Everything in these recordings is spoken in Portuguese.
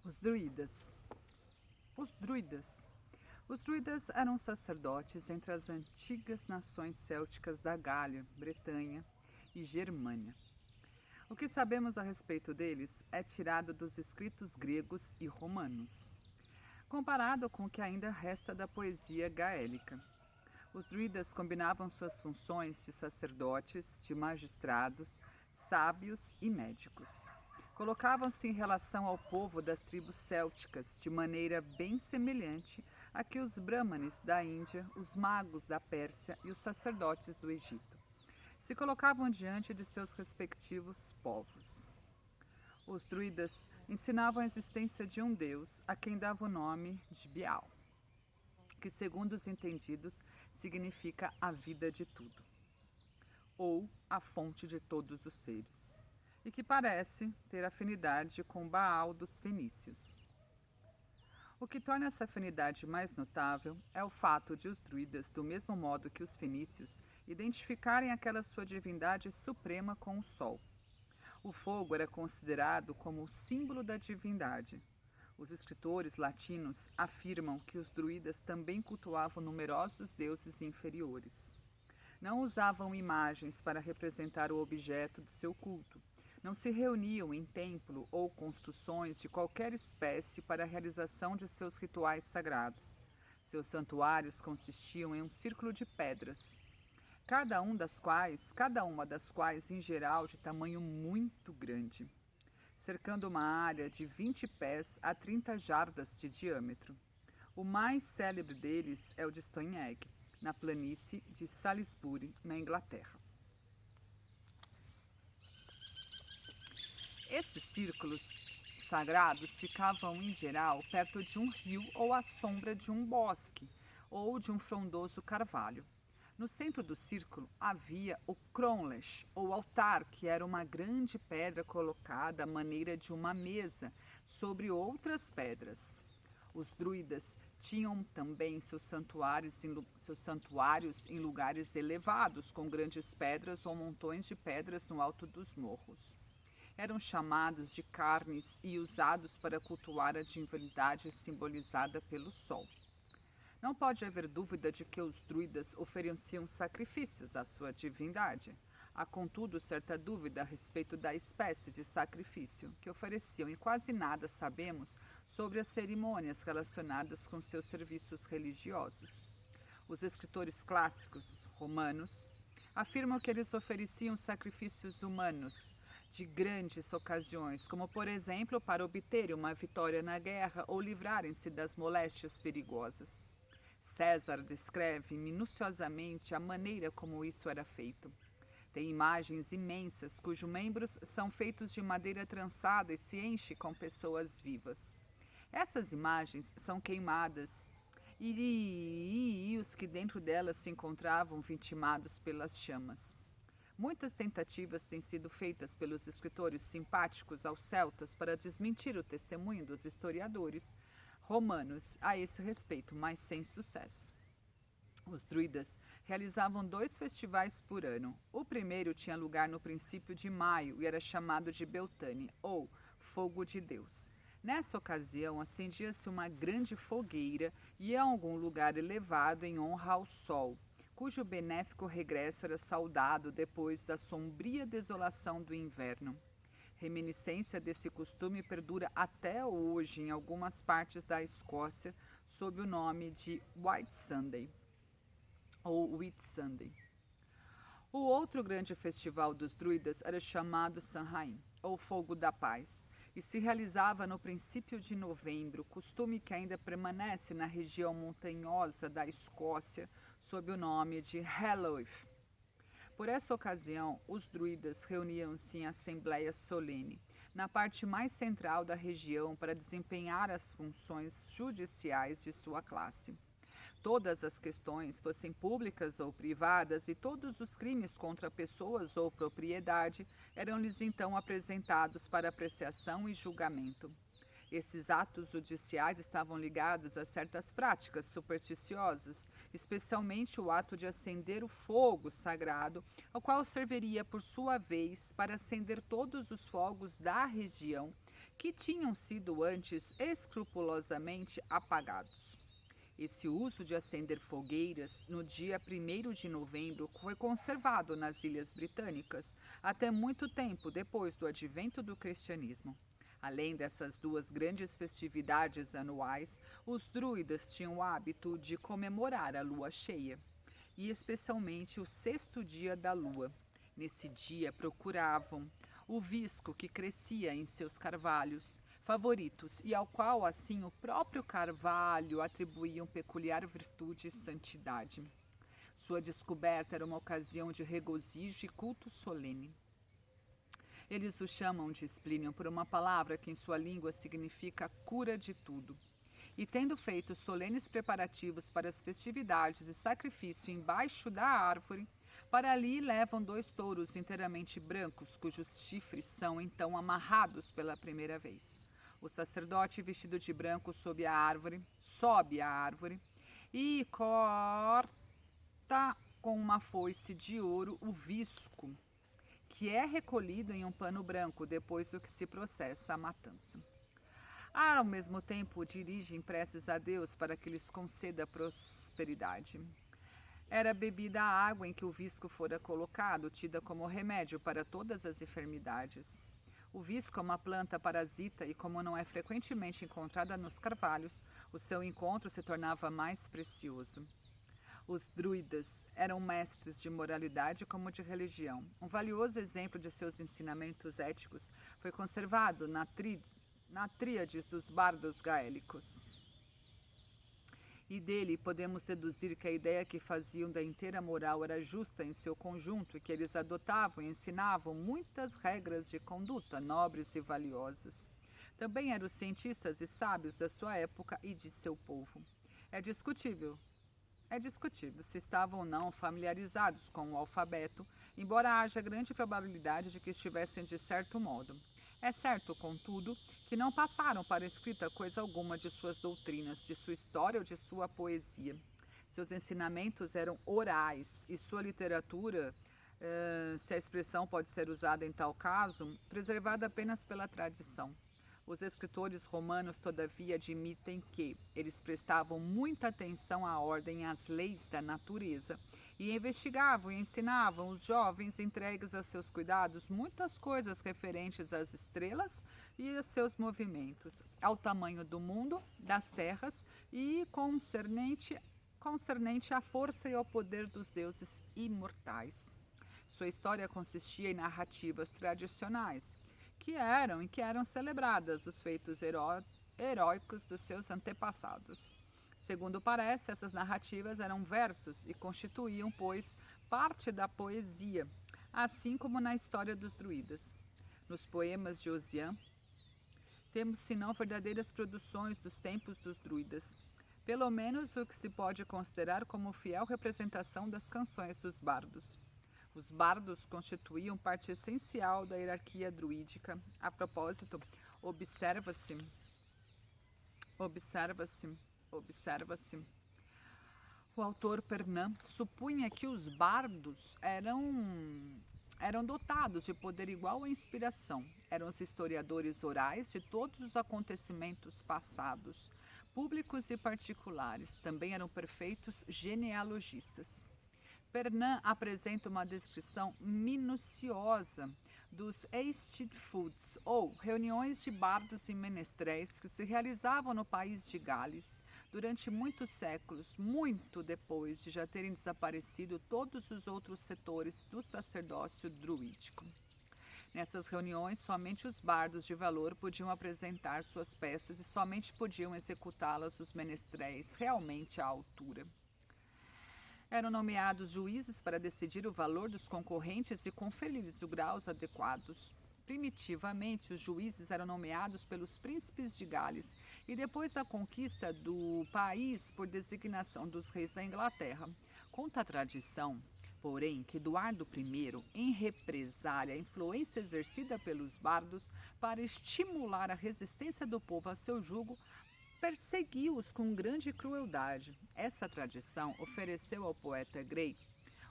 Os druidas. Os druidas. Os druidas eram sacerdotes entre as antigas nações célticas da Gália, Bretanha e Germânia. O que sabemos a respeito deles é tirado dos escritos gregos e romanos, comparado com o que ainda resta da poesia gaélica. Os druidas combinavam suas funções de sacerdotes, de magistrados, sábios e médicos. Colocavam-se em relação ao povo das tribos célticas de maneira bem semelhante a que os brahmanes da Índia, os magos da Pérsia e os sacerdotes do Egito se colocavam diante de seus respectivos povos. Os druidas ensinavam a existência de um deus a quem dava o nome de Bial, que, segundo os entendidos, significa a vida de tudo, ou a fonte de todos os seres, e que parece ter afinidade com Baal dos fenícios. O que torna essa afinidade mais notável é o fato de os druidas, do mesmo modo que os fenícios, identificarem aquela sua divindade suprema com o sol. O fogo era considerado como o símbolo da divindade. Os escritores latinos afirmam que os druidas também cultuavam numerosos deuses inferiores. Não usavam imagens para representar o objeto do seu culto. Não se reuniam em templo ou construções de qualquer espécie para a realização de seus rituais sagrados. Seus santuários consistiam em um círculo de pedras, cada uma das quais em geral de tamanho muito grande, cercando uma área de 20 pés a 30 jardas de diâmetro. O mais célebre deles é o de Stonehenge, na planície de Salisbury, na Inglaterra. Esses círculos sagrados ficavam, em geral, perto de um rio ou à sombra de um bosque ou de um frondoso carvalho. No centro do círculo havia o cromlech, ou altar, que era uma grande pedra colocada à maneira de uma mesa sobre outras pedras. Os druidas tinham também seus santuários em lugares elevados, com grandes pedras ou montões de pedras no alto dos morros. Eram chamados de carnes e usados para cultuar a divindade simbolizada pelo sol. Não pode haver dúvida de que os druidas ofereciam sacrifícios à sua divindade. Há, contudo, certa dúvida a respeito da espécie de sacrifício que ofereciam e quase nada sabemos sobre as cerimônias relacionadas com seus serviços religiosos. Os escritores clássicos romanos afirmam que eles ofereciam sacrifícios humanos de grandes ocasiões, como, por exemplo, para obterem uma vitória na guerra ou livrarem-se das moléstias perigosas. César descreve minuciosamente a maneira como isso era feito. Tem imagens imensas cujos membros são feitos de madeira trançada e se enche com pessoas vivas. Essas imagens são queimadas e os que dentro delas se encontravam vitimados pelas chamas. Muitas tentativas têm sido feitas pelos escritores simpáticos aos celtas para desmentir o testemunho dos historiadores romanos a esse respeito, mas sem sucesso. Os druidas realizavam 2 festivais por ano. O primeiro tinha lugar no princípio de maio e era chamado de Beltane, ou Fogo de Deus. Nessa ocasião, acendia-se uma grande fogueira e em algum lugar elevado em honra ao sol, cujo benéfico regresso era saudado depois da sombria desolação do inverno. Reminiscência desse costume perdura até hoje em algumas partes da Escócia sob o nome de White Sunday ou Whitsunday. O outro grande festival dos druidas era chamado Samhain, ou Fogo da Paz, e se realizava no princípio de novembro, costume que ainda permanece na região montanhosa da Escócia sob o nome de Halloween. Por essa ocasião, os druidas reuniam-se em assembleia solene, na parte mais central da região para desempenhar as funções judiciais de sua classe. Todas as questões, fossem públicas ou privadas, e todos os crimes contra pessoas ou propriedade, eram-lhes então apresentados para apreciação e julgamento. Esses atos judiciais estavam ligados a certas práticas supersticiosas, especialmente o ato de acender o fogo sagrado, ao qual serviria, por sua vez, para acender todos os fogos da região, que tinham sido antes escrupulosamente apagados. Esse uso de acender fogueiras no dia 1º de novembro foi conservado nas Ilhas Britânicas até muito tempo depois do advento do cristianismo. Além dessas duas grandes festividades anuais, os druidas tinham o hábito de comemorar a lua cheia, e especialmente o 6º dia da lua. Nesse dia procuravam o visco que crescia em seus carvalhos favoritos e ao qual, assim, o próprio carvalho atribuía peculiar virtude e santidade. Sua descoberta era uma ocasião de regozijo e culto solene. Eles o chamam de Splínio por uma palavra que em sua língua significa cura de tudo. E tendo feito solenes preparativos para as festividades e sacrifício embaixo da árvore, para ali levam 2 touros inteiramente brancos, cujos chifres são então amarrados pela primeira vez. O sacerdote, vestido de branco, sobe a árvore e corta com uma foice de ouro o visco, que é recolhido em um pano branco depois do que se processa a matança. Ao mesmo tempo, dirigem preces a Deus para que lhes conceda prosperidade. Era bebida a água em que o visco fora colocado, tida como remédio para todas as enfermidades. O visco é uma planta parasita e, como não é frequentemente encontrada nos carvalhos, o seu encontro se tornava mais precioso. Os druidas eram mestres de moralidade como de religião. Um valioso exemplo de seus ensinamentos éticos foi conservado na tríade dos bardos gaélicos. E dele podemos deduzir que a ideia que faziam da inteira moral era justa em seu conjunto e que eles adotavam e ensinavam muitas regras de conduta nobres e valiosas. Também eram cientistas e sábios da sua época e de seu povo. É discutível se estavam ou não familiarizados com o alfabeto, embora haja grande probabilidade de que estivessem de certo modo. É certo, contudo, que não passaram para a escrita coisa alguma de suas doutrinas, de sua história ou de sua poesia. Seus ensinamentos eram orais e sua literatura, se a expressão pode ser usada em tal caso, preservada apenas pela tradição. Os escritores romanos, todavia, admitem que eles prestavam muita atenção à ordem e às leis da natureza e investigavam e ensinavam os jovens entregues a seus cuidados muitas coisas referentes às estrelas e a seus movimentos, ao tamanho do mundo, das terras e concernente à força e ao poder dos deuses imortais. Sua história consistia em narrativas tradicionais, que eram celebradas os feitos heróicos dos seus antepassados. Segundo parece, essas narrativas eram versos e constituíam, pois, parte da poesia, assim como na história dos druidas. Nos poemas de Ossian, temos senão verdadeiras produções dos tempos dos druidas, pelo menos o que se pode considerar como fiel representação das canções dos bardos. Os bardos constituíam parte essencial da hierarquia druídica. A propósito, observa-se o autor Pernand supunha que os bardos eram dotados de poder igual à inspiração. Eram os historiadores orais de todos os acontecimentos passados, públicos e particulares. Também eram perfeitos genealogistas. Pernand apresenta uma descrição minuciosa dos Eisteddfods, ou reuniões de bardos e menestréis que se realizavam no país de Gales durante muitos séculos, muito depois de já terem desaparecido todos os outros setores do sacerdócio druídico. Nessas reuniões, somente os bardos de valor podiam apresentar suas peças e somente podiam executá-las os menestréis realmente à altura. Eram nomeados juízes para decidir o valor dos concorrentes e conferir-lhes os graus adequados. Primitivamente, os juízes eram nomeados pelos príncipes de Gales e depois da conquista do país por designação dos reis da Inglaterra. Conta a tradição, porém, que Eduardo I, em represália à influência exercida pelos bardos para estimular a resistência do povo a seu jugo, perseguiu-os com grande crueldade. Essa tradição ofereceu ao poeta Gray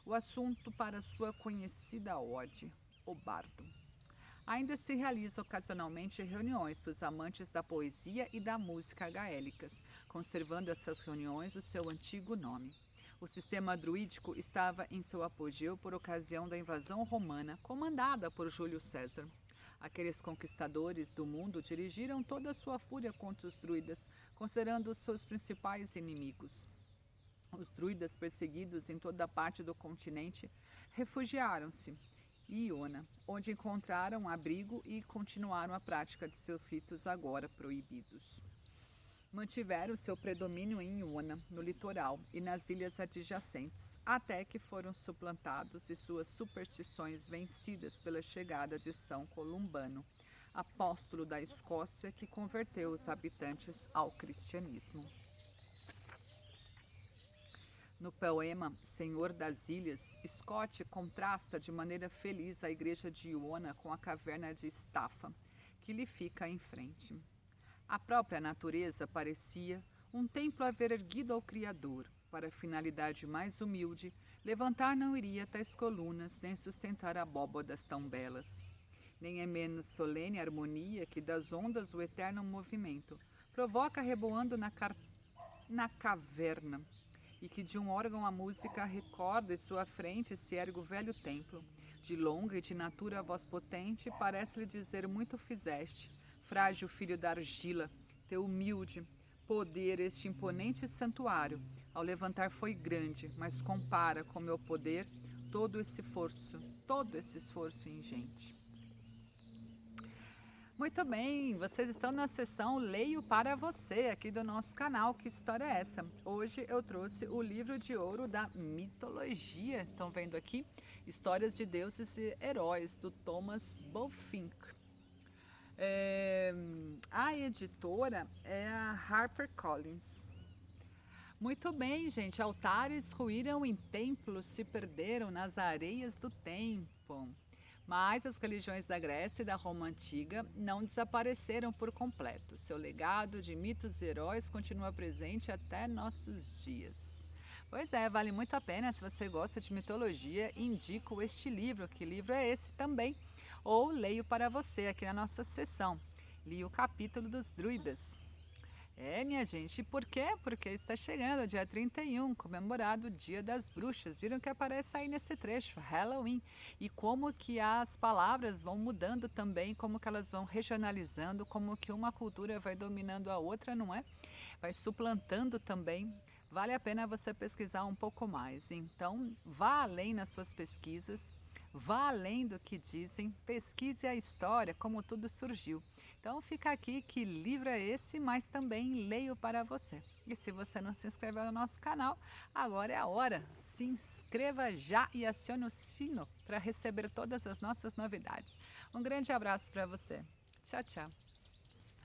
o assunto para sua conhecida ode, O Bardo. Ainda se realizam ocasionalmente reuniões dos amantes da poesia e da música gaélicas, conservando essas reuniões o seu antigo nome. O sistema druídico estava em seu apogeu por ocasião da invasão romana comandada por Júlio César. Aqueles conquistadores do mundo dirigiram toda a sua fúria contra os druidas, considerando-os seus principais inimigos. Os druidas, perseguidos em toda parte do continente, refugiaram-se em Iona, onde encontraram abrigo e continuaram a prática de seus ritos agora proibidos. Mantiveram seu predomínio em Iona, no litoral e nas ilhas adjacentes, até que foram suplantados e suas superstições vencidas pela chegada de São Columbano, apóstolo da Escócia que converteu os habitantes ao cristianismo. No poema Senhor das Ilhas, Scott contrasta de maneira feliz a igreja de Iona com a caverna de Estafa, que lhe fica em frente. A própria natureza parecia um templo a ver erguido ao Criador. Para finalidade mais humilde, levantar não iria tais colunas, nem sustentar abóbadas tão belas. Nem é menos solene a harmonia que das ondas o eterno movimento provoca reboando na caverna, e que de um órgão a música recorda e sua frente se ergue o velho templo. De longa e de natura a voz potente, parece-lhe dizer muito fizeste, frágil filho da argila, teu humilde poder este imponente santuário, ao levantar foi grande, mas compara com meu poder todo esse esforço ingente. Muito bem, vocês estão na sessão Leio para Você, aqui do nosso canal. Que história é essa? Hoje eu trouxe o livro de ouro da mitologia. Estão vendo aqui? Histórias de Deuses e Heróis, do Thomas Boelfink. A editora é a HarperCollins. Muito bem, gente. Altares ruíram em templos, se perderam nas areias do tempo. Mas as religiões da Grécia e da Roma Antiga não desapareceram por completo. Seu legado de mitos e heróis continua presente até nossos dias. Pois é, vale muito a pena. Se você gosta de mitologia, indico este livro. Que livro é esse também? Ou leio para você aqui na nossa sessão. Li o capítulo dos druidas. Minha gente, por quê? Porque está chegando o dia 31, comemorado o Dia das Bruxas. Viram que aparece aí nesse trecho, Halloween. E como que as palavras vão mudando também, como que elas vão regionalizando, como que uma cultura vai dominando a outra, não é? Vai suplantando também. Vale a pena você pesquisar um pouco mais. Então, vá além nas suas pesquisas, vá além do que dizem, pesquise a história, como tudo surgiu. Então fica aqui que livro é esse, mas também leio para você. E se você não se inscreveu no nosso canal, agora é a hora. Se inscreva já e acione o sino para receber todas as nossas novidades. Um grande abraço para você. Tchau, tchau.